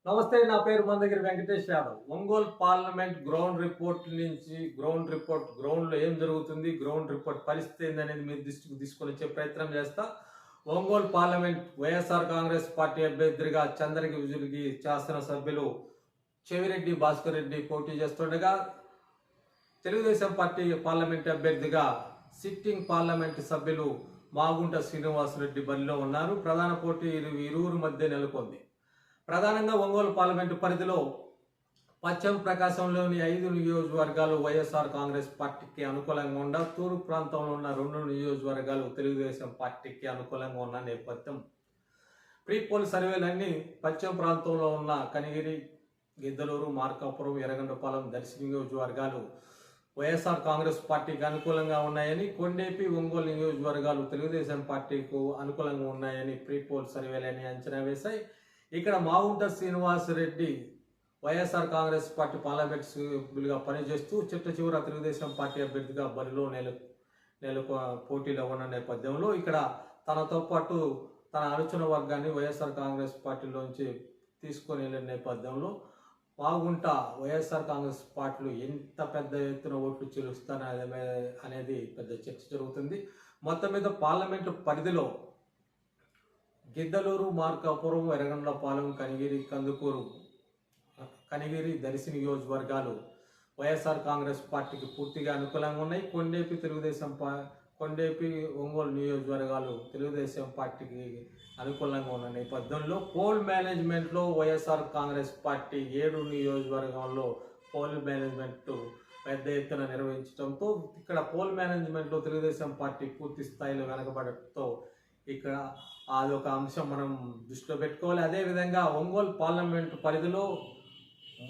నమస్తే, నా పేరు Mandagiri Venkatesh Yadav. Ongole parliament ground report నుంచి గ్రౌండ్లో ఏం జరుగుతుంది, గ్రౌండ్ రిపోర్ట్ పరిస్థితి ఏందనేది మీ దృష్టికి తీసుకొని వచ్చే ప్రయత్నం చేస్తా. ఒంగోలు పార్లమెంట్ వైఎస్ఆర్ కాంగ్రెస్ పార్టీ అభ్యర్థిగా చంద్రగిరి శాసనసభ్యులు చెవిరెడ్డి భాస్కర్ రెడ్డి పోటీ చేస్తుండగా, తెలుగుదేశం పార్టీ పార్లమెంట్ అభ్యర్థిగా సిట్టింగ్ పార్లమెంట్ సభ్యులు మాగుంట శ్రీనివాసరెడ్డి బరిలో ఉన్నారు. ప్రధాన పోటీ ఇరువురి మధ్య నెలకొంది. ప్రధానంగా ఒంగోలు పార్లమెంటు పరిధిలో పశ్చిమ ప్రకాశంలోని 5 నియోజకవర్గాలు వైఎస్ఆర్ కాంగ్రెస్ పార్టీకి అనుకూలంగా ఉండ, తూర్పు ప్రాంతంలో ఉన్న 2 నియోజకవర్గాలు తెలుగుదేశం పార్టీకి అనుకూలంగా ఉన్న నేపథ్యం. ప్రీ పోల్ సర్వేలన్నీ పశ్చిమ ప్రాంతంలో ఉన్న కనిగిరి, గిద్దలూరు, మార్కాపురం, ఎర్రగొండపాలెం, దర్శి నియోజకవర్గాలు వైఎస్ఆర్ కాంగ్రెస్ పార్టీకి అనుకూలంగా ఉన్నాయని, కొండేపి, ఒంగోలు నియోజకవర్గాలు తెలుగుదేశం పార్టీకి అనుకూలంగా ఉన్నాయని ప్రీ పోల్ సర్వేలని అంచనా వేశాయి. ఇక్కడ మాగుంట శ్రీనివాసరెడ్డి వైఎస్ఆర్ కాంగ్రెస్ పార్టీ పార్లమెంట్ సభ్యులుగా పనిచేస్తూ చిట్ట చివర తెలుగుదేశం పార్టీ అభ్యర్థిగా బరిలో పోటీలో ఉన్న నేపథ్యంలో, ఇక్కడ తనతో పాటు తన అనుచర వర్గాన్ని వైఎస్ఆర్ కాంగ్రెస్ పార్టీలోంచి తీసుకొని వెళ్ళిన నేపథ్యంలో మాగుంట వైఎస్ఆర్ కాంగ్రెస్ పార్టీలు ఎంత పెద్ద ఎత్తున ఓట్లు చెల్లిస్తారనే అనేది పెద్ద చర్చ జరుగుతుంది. మొత్తం మీద పార్లమెంటు పరిధిలో గిద్దలూరు, మార్కాపురం, ఎర్రగొండపాలెం, కనిగిరి, దర్శి నియోజకవర్గాలు వైఎస్ఆర్ కాంగ్రెస్ పార్టీకి పూర్తిగా అనుకూలంగా ఉన్నాయి. కొండేపి, ఒంగోలు నియోజకవర్గాలు తెలుగుదేశం పార్టీకి అనుకూలంగా ఉన్న నేపథ్యంలో పోల్ మేనేజ్మెంట్లో వైఎస్ఆర్ కాంగ్రెస్ పార్టీ 7 నియోజకవర్గాల్లో పోల్ మేనేజ్మెంట్ పెద్ద ఎత్తున నిర్వహించడంతో, ఇక్కడ పోల్ మేనేజ్మెంట్లో తెలుగుదేశం పార్టీ పూర్తి స్థాయిలో వెనకబడటంతో ఇక్కడ అదొక అంశం మనం దృష్టిలో పెట్టుకోవాలి. అదేవిధంగా ఒంగోలు పార్లమెంటు పరిధిలో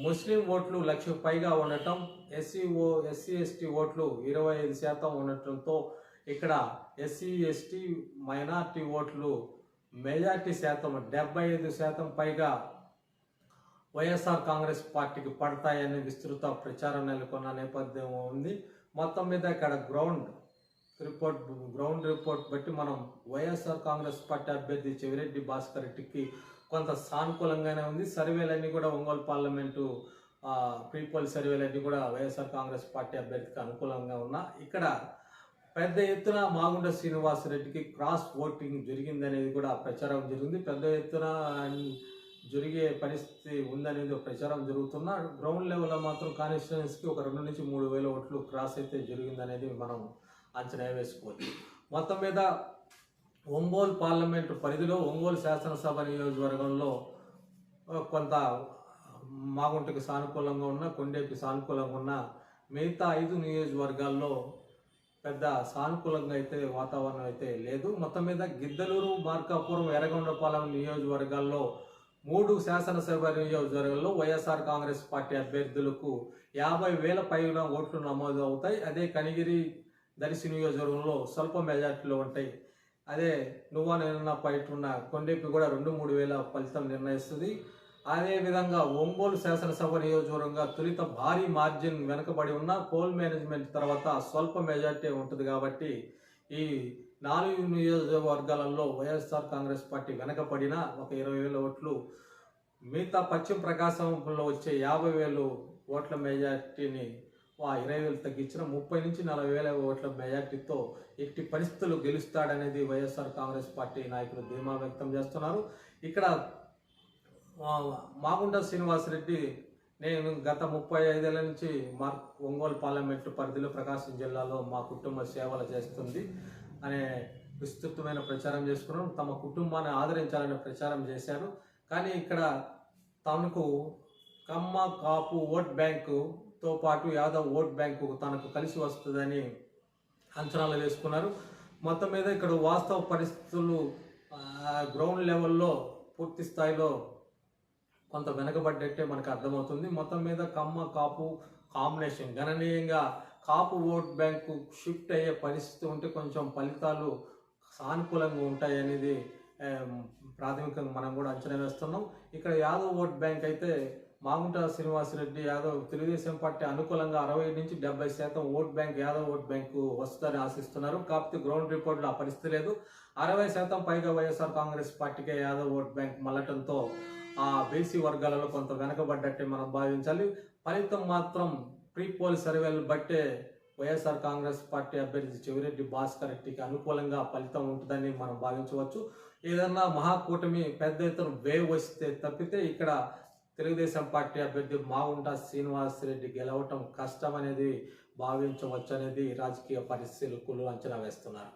ముస్లిం ఓట్లు 1,00,000 పైగా ఉండటం, ఎస్సీ ఎస్టీ ఓట్లు 25% ఉండటంతో ఇక్కడ ఎస్సీ ఎస్టీ మైనార్టీ ఓట్లు మెజార్టీ శాతం 75% పైగా వైఎస్ఆర్ కాంగ్రెస్ పార్టీకి పడతాయని విస్తృత ప్రచారం నెలకొన్న నేపథ్యం ఉంది. మొత్తం మీద ఇక్కడ గ్రౌండ్ రిపోర్ట్ బట్టి మనం వైఎస్ఆర్ కాంగ్రెస్ పార్టీ అభ్యర్థి చెవిరెడ్డి భాస్కర్ రెడ్డికి కొంత సానుకూలంగానే ఉంది. సర్వేలన్నీ కూడా ఒంగోలు పార్లమెంటు ప్రీపోల్ సర్వేలన్నీ కూడా వైఎస్ఆర్ కాంగ్రెస్ పార్టీ అభ్యర్థికి అనుకూలంగా ఉన్నా, ఇక్కడ పెద్ద ఎత్తున మాగుంట శ్రీనివాసరెడ్డికి క్రాస్ ఓటింగ్ జరిగిందనేది కూడా ప్రచారం జరిగింది. పెద్ద ఎత్తున జరిగే పరిస్థితి ఉందనేది ప్రచారం జరుగుతున్న, గ్రౌండ్ లెవెల్లో మాత్రం కాన్స్టిట్యుయెన్సీకి ఒక 2 నుంచి 3 వేల ఓట్లు క్రాస్ అయితే జరిగిందనేది మనం అంచనా వేసుకోవచ్చు. మొత్తం మీద ఒంగోలు పార్లమెంటు పరిధిలో ఒంగోలు శాసనసభ నియోజకవర్గంలో కొంత మాగుంటకి సానుకూలంగా ఉన్న, కొండేపి సానుకూలంగా ఉన్న, మిగతా 5 నియోజకవర్గాల్లో పెద్ద సానుకూలంగా అయితే వాతావరణం అయితే లేదు. మొత్తం మీద గిద్దలూరు, మార్కాపురం, ఎర్రగొండపాలెం నియోజకవర్గాల్లో 3 శాసనసభ నియోజకవర్గాల్లో వైఎస్ఆర్ కాంగ్రెస్ పార్టీ అభ్యర్థులకు 50,000 పైన ఓట్లు నమోదు అవుతాయి. అదే కనిగిరి, దర్శి నియోజకవర్గంలో స్వల్ప మెజార్టీలో ఉంటాయి. అదే నువ్వా నేనున్న పైట ఉన్న కొండేపి కూడా 2-3 వేల ఫలితం నిర్ణయిస్తుంది. అదేవిధంగా ఒంగోలు శాసనసభ నియోజకవర్గంగా తొలిత భారీ మార్జిన్ వెనకబడి ఉన్న, పోల్ మేనేజ్మెంట్ తర్వాత స్వల్ప మెజార్టీ ఉంటుంది కాబట్టి ఈ 4 నియోజకవర్గాలలో వైఎస్ఆర్ కాంగ్రెస్ పార్టీ వెనకబడిన ఒక 20,000 ఓట్లు, మిగతా పశ్చిమ ప్రకాశంలో వచ్చే 50,000 ఓట్ల మెజార్టీని 20,000 తగ్గించిన 30 నుంచి 40,000 ఓట్ల మెజార్టీతో ఎట్టి పరిస్థితులు గెలుస్తాడనేది వైఎస్ఆర్ కాంగ్రెస్ పార్టీ నాయకులు ధీమా వ్యక్తం చేస్తున్నారు. ఇక్కడ మాగుంట శ్రీనివాసరెడ్డి, నేను గత 35 ఏళ్ల నుంచి ఒంగోలు పార్లమెంటు పరిధిలో ప్రకాశం జిల్లాలో మా కుటుంబ సేవలు చేస్తుంది అనే విస్తృతమైన ప్రచారం చేసుకున్నాం. తమ కుటుంబాన్ని ఆదరించాలనే ప్రచారం చేశారు. కానీ ఇక్కడ తనకు కమ్మ, కాపు ఓట్ బ్యాంకుతో పాటు యాదవ్ ఓట్ బ్యాంకు తనకు కలిసి వస్తుందని అంచనాలు వేసుకున్నారు. మొత్తం మీద ఇక్కడ వాస్తవ పరిస్థితులు గ్రౌండ్ లెవెల్లో పూర్తి స్థాయిలో కొంత వెనకబడ్డట్టే మనకు అర్థమవుతుంది. మొత్తం మీద కమ్మ, కాపు కాంబినేషన్ గణనీయంగా కాపు ఓట్ బ్యాంకు షిఫ్ట్ అయ్యే పరిస్థితి ఉంటే కొంచెం ఫలితాలు సానుకూలంగా ఉంటాయి అనేది ప్రాథమికంగా మనం కూడా అంచనా వేస్తున్నాం. ఇక్కడ యాదవ్ ఓట్ బ్యాంక్ అయితే మాగుంట శ్రీనివాసరెడ్డి యాదవ్ తెలుగుదేశం పార్టీ అనుకూలంగా 60 నుంచి 70% vote bank Yadav vote bank వస్తుందని ఆశిస్తున్నారు. కాకపోతే గ్రౌండ్ రిపోర్ట్లో ఆ పరిస్థితి లేదు. 60% పైగా వైఎస్ఆర్ కాంగ్రెస్ పార్టీకే యాదవ్ ఓట్ బ్యాంక్ మళ్ళటంతో ఆ బీసీ వర్గాలలో కొంత వెనకబడ్డట్టే మనం భావించాలి. ఫలితం మాత్రం ప్రీ పోల్ సర్వేలు బట్టే వైఎస్ఆర్ కాంగ్రెస్ పార్టీ అభ్యర్థి చెవిరెడ్డి భాస్కర్ రెడ్డికి అనుకూలంగా ఫలితం ఉంటుందని మనం భావించవచ్చు. ఏదన్నా మహాకూటమి పెద్ద ఎత్తున వేవ్ వస్తే తప్పితే ఇక్కడ తెలుగుదేశం పార్టీ అభ్యర్థి మాగుంట శ్రీనివాస్ రెడ్డి గెలవటం కష్టం అనేది భావించవచ్చు అనేది రాజకీయ పరిశీలకులు అంచనా వేస్తున్నారు.